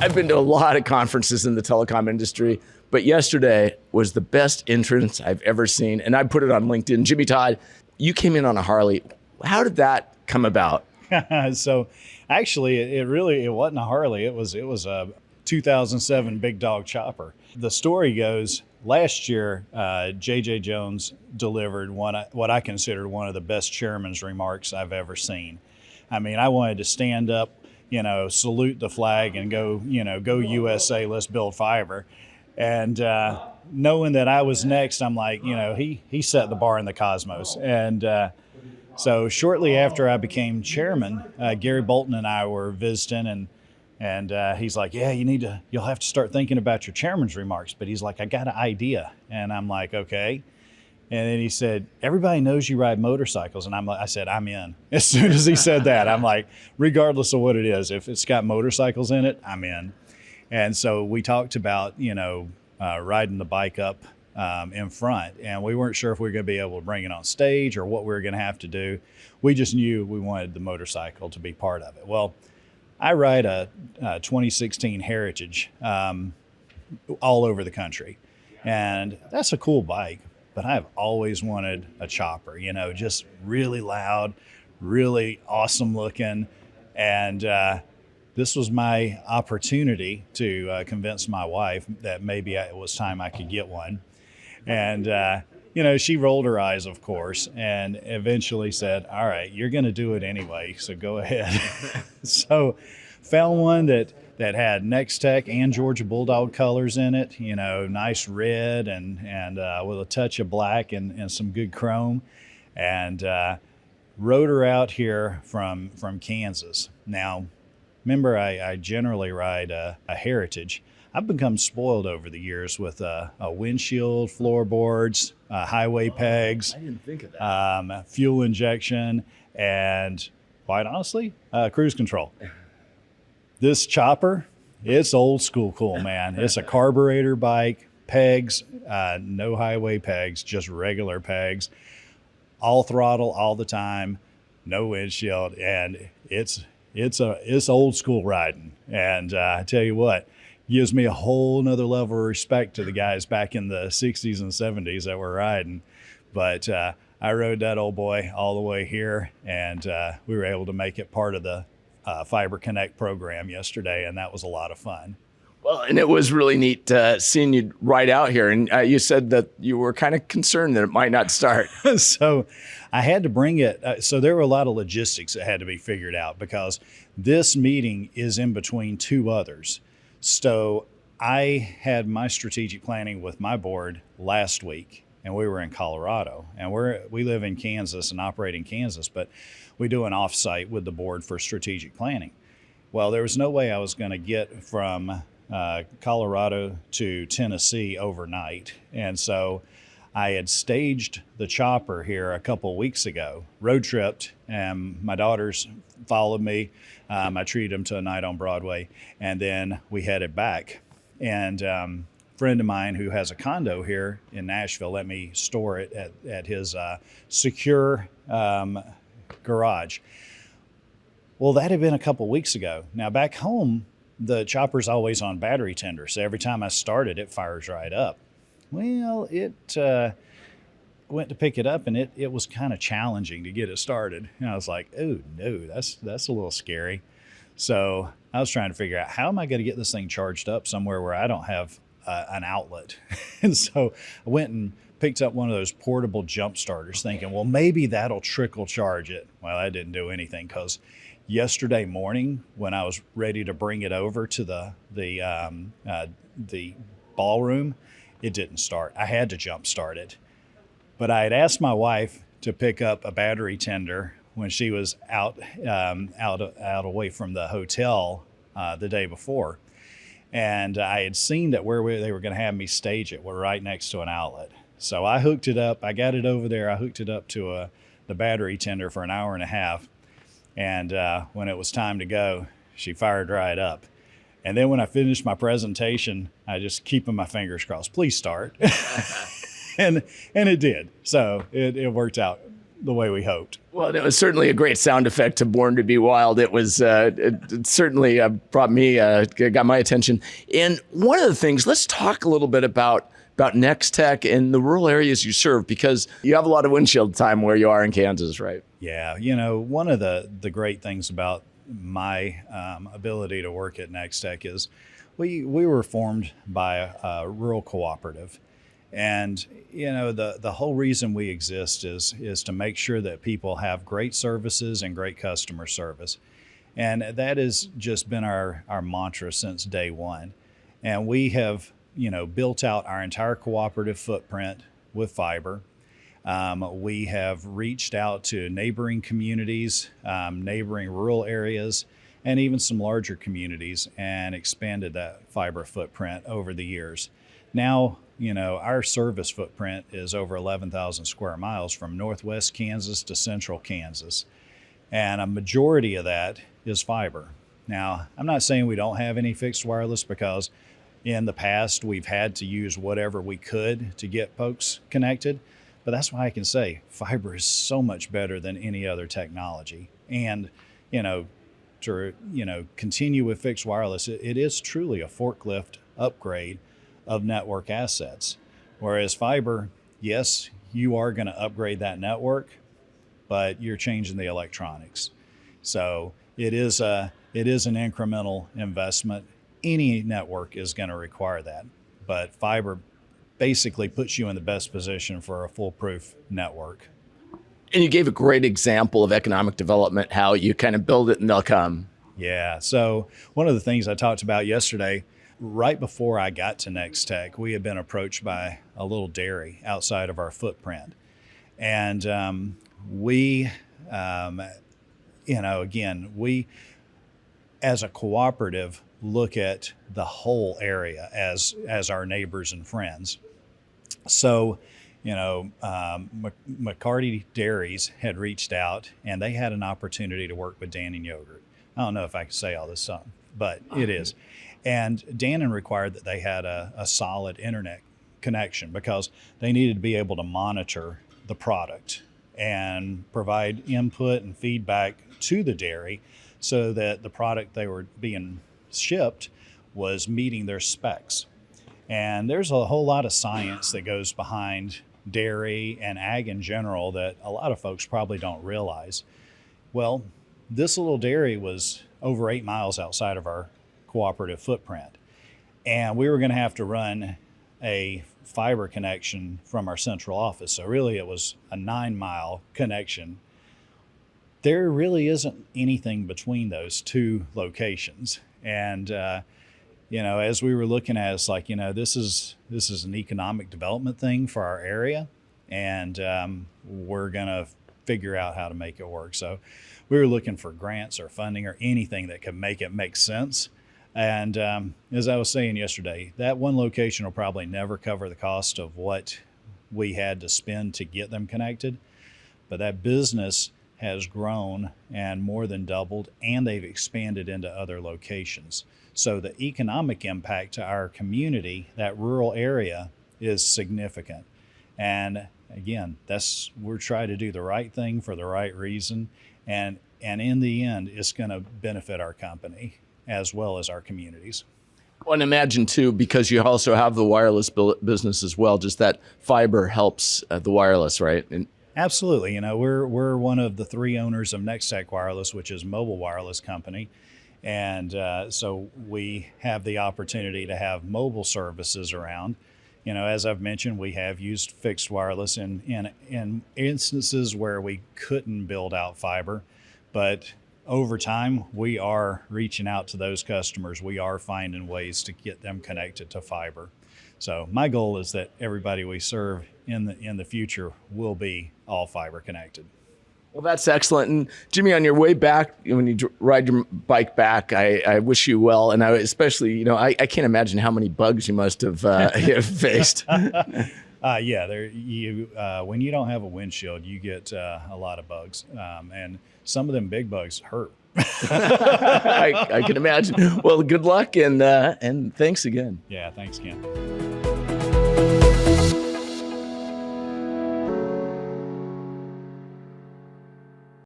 I've been to a lot of conferences in the telecom industry, but yesterday was the best entrance I've ever seen. And I put it on LinkedIn. Jimmy Todd, you came in on a Harley. How did that come about? So actually, it wasn't a Harley. It was a 2007 Big Dog Chopper. The story goes, last year, J.J. Jones delivered what I considered one of the best chairman's remarks I've ever seen. I mean, I wanted to stand up, salute the flag and go USA, let's build fiber. And knowing that I was next, I'm like, he set the bar in the cosmos. And so shortly after I became chairman, Gary Bolton and I were visiting, and he's like, yeah, you'll have to start thinking about your chairman's remarks. But he's like, I got an idea. And I'm like, okay. And then he said, everybody knows you ride motorcycles. And I said, I'm in. As soon as he said that, I'm like, regardless of what it is, if it's got motorcycles in it, I'm in. And so we talked about, riding the bike up in front. And we weren't sure if we were going to be able to bring it on stage or what we were going to have to do. We just knew we wanted the motorcycle to be part of it. Well, I ride a 2016 Heritage all over the country. And that's a cool bike. But I've always wanted a chopper, just really loud, really awesome looking. And this was my opportunity to convince my wife that maybe it was time I could get one. And, she rolled her eyes, of course, and eventually said, all right, you're going to do it anyway, so go ahead. So found one that had Nex-Tech and Georgia Bulldog colors in it, nice red and with a touch of black and some good chrome. And rode her out here from Kansas. Now, remember, I generally ride a Heritage. I've become spoiled over the years with a windshield, floorboards, highway pegs. I didn't think of that. Fuel injection, and quite honestly, cruise control. This chopper, it's old school cool, man. It's a carburetor bike, pegs, no highway pegs, just regular pegs, all throttle all the time, no windshield, and it's old school riding. And I tell you what, gives me a whole nother level of respect to the guys back in the 60s and 70s that were riding. But I rode that old boy all the way here, and we were able to make it part of the Fiber Connect program yesterday, and that was a lot of fun. Well, and it was really neat seeing you ride out here. And you said that you were kind of concerned that it might not start. So I had to bring it. So there were a lot of logistics that had to be figured out because this meeting is in between two others. So I had my strategic planning with my board last week, and we were in Colorado, and we live in Kansas and operate in Kansas, but we do an offsite with the board for strategic planning. Well, there was no way I was going to get from Colorado to Tennessee overnight. And so I had staged the chopper here a couple of weeks ago, road tripped, and my daughters followed me. I treated them to a night on Broadway, and then we headed back. And friend of mine who has a condo here in Nashville let me store it at his secure garage. Well, that had been a couple weeks ago. Now back home, the chopper's always on battery tender, so every time I start it, it fires right up. Well, it went to pick it up, and it was kind of challenging to get it started. And I was like, oh no, that's a little scary. So I was trying to figure out, how am I going to get this thing charged up somewhere where I don't have an outlet? And so I went and picked up one of those portable jump starters, thinking, well, maybe that'll trickle charge it. Well, that didn't do anything, because yesterday morning when I was ready to bring it over to the ballroom, it didn't start. I had to jump start it. But I had asked my wife to pick up a battery tender when she was out away from the hotel the day before. And I had seen that where they were going to have me stage it were right next to an outlet. So I hooked it up. I got it over there. I hooked it up to the battery tender for an hour and a half. And when it was time to go, she fired right up. And then when I finished my presentation, I just keeping my fingers crossed, please start. and it did. So it worked out the way we hoped. Well, it was certainly a great sound effect to Born to Be Wild. It was it certainly brought me, got my attention. And one of the things, let's talk a little bit about Nex-Tech and the rural areas you serve, because you have a lot of windshield time where you are in Kansas, right? Yeah, one of the great things about my ability to work at Nex-Tech is we were formed by a rural cooperative. And, the whole reason we exist is to make sure that people have great services and great customer service. And that has just been our mantra since day one. And we have, built out our entire cooperative footprint with fiber. We have reached out to neighboring communities, neighboring rural areas, and even some larger communities, and expanded that fiber footprint over the years. Now, our service footprint is over 11,000 square miles from northwest Kansas to central Kansas. And a majority of that is fiber. Now, I'm not saying we don't have any fixed wireless, because in the past we've had to use whatever we could to get folks connected. But that's why I can say fiber is so much better than any other technology. And, to continue with fixed wireless, it is truly a forklift upgrade of network assets. Whereas fiber, yes, you are going to upgrade that network, but you're changing the electronics. So it is an incremental investment. Any network is going to require that, but fiber basically puts you in the best position for a foolproof network. And you gave a great example of economic development, how you kind of build it and they'll come. Yeah. So one of the things I talked about yesterday, right before I got to Nex-Tech, we had been approached by a little dairy outside of our footprint. And we, we as a cooperative look at the whole area as our neighbors and friends. So, McCarty Dairies had reached out, and they had an opportunity to work with Dannon Yogurt. I don't know if I can say all this stuff, but it is. And Dannon required that they had a solid internet connection, because they needed to be able to monitor the product and provide input and feedback to the dairy so that the product they were being shipped was meeting their specs. And there's a whole lot of science that goes behind dairy and ag in general that a lot of folks probably don't realize. Well, this little dairy was over 8 miles outside of our cooperative footprint, and we were going to have to run a fiber connection from our central office. So really it was a 9-mile connection. There really isn't anything between those two locations. And, as we were looking at it, it's like, this is an economic development thing for our area, and we're going to figure out how to make it work. So we were looking for grants or funding or anything that could make it make sense. And as I was saying yesterday, that one location will probably never cover the cost of what we had to spend to get them connected. But that business has grown and more than doubled, and they've expanded into other locations. So the economic impact to our community, that rural area, is significant. And again, we're trying to do the right thing for the right reason. And in the end, it's going to benefit our company as well as our communities. Well, and imagine too, because you also have the wireless business as well, just that fiber helps the wireless, right? And absolutely. We're one of the 3 owners of Nex-Tech Wireless, which is a mobile wireless company. And so we have the opportunity to have mobile services around. As I've mentioned, we have used fixed wireless in instances where we couldn't build out fiber. But over time, we are reaching out to those customers. We are finding ways to get them connected to fiber. So my goal is that everybody we serve in the future will be all fiber connected. Well, that's excellent. And Jimmy, on your way back, when you ride your bike back, I wish you well. And I especially, I can't imagine how many bugs you must have faced. Yeah, when you don't have a windshield, you get a lot of bugs. And some of them big bugs hurt. I can imagine. Well, good luck and thanks again. Yeah, thanks, Ken.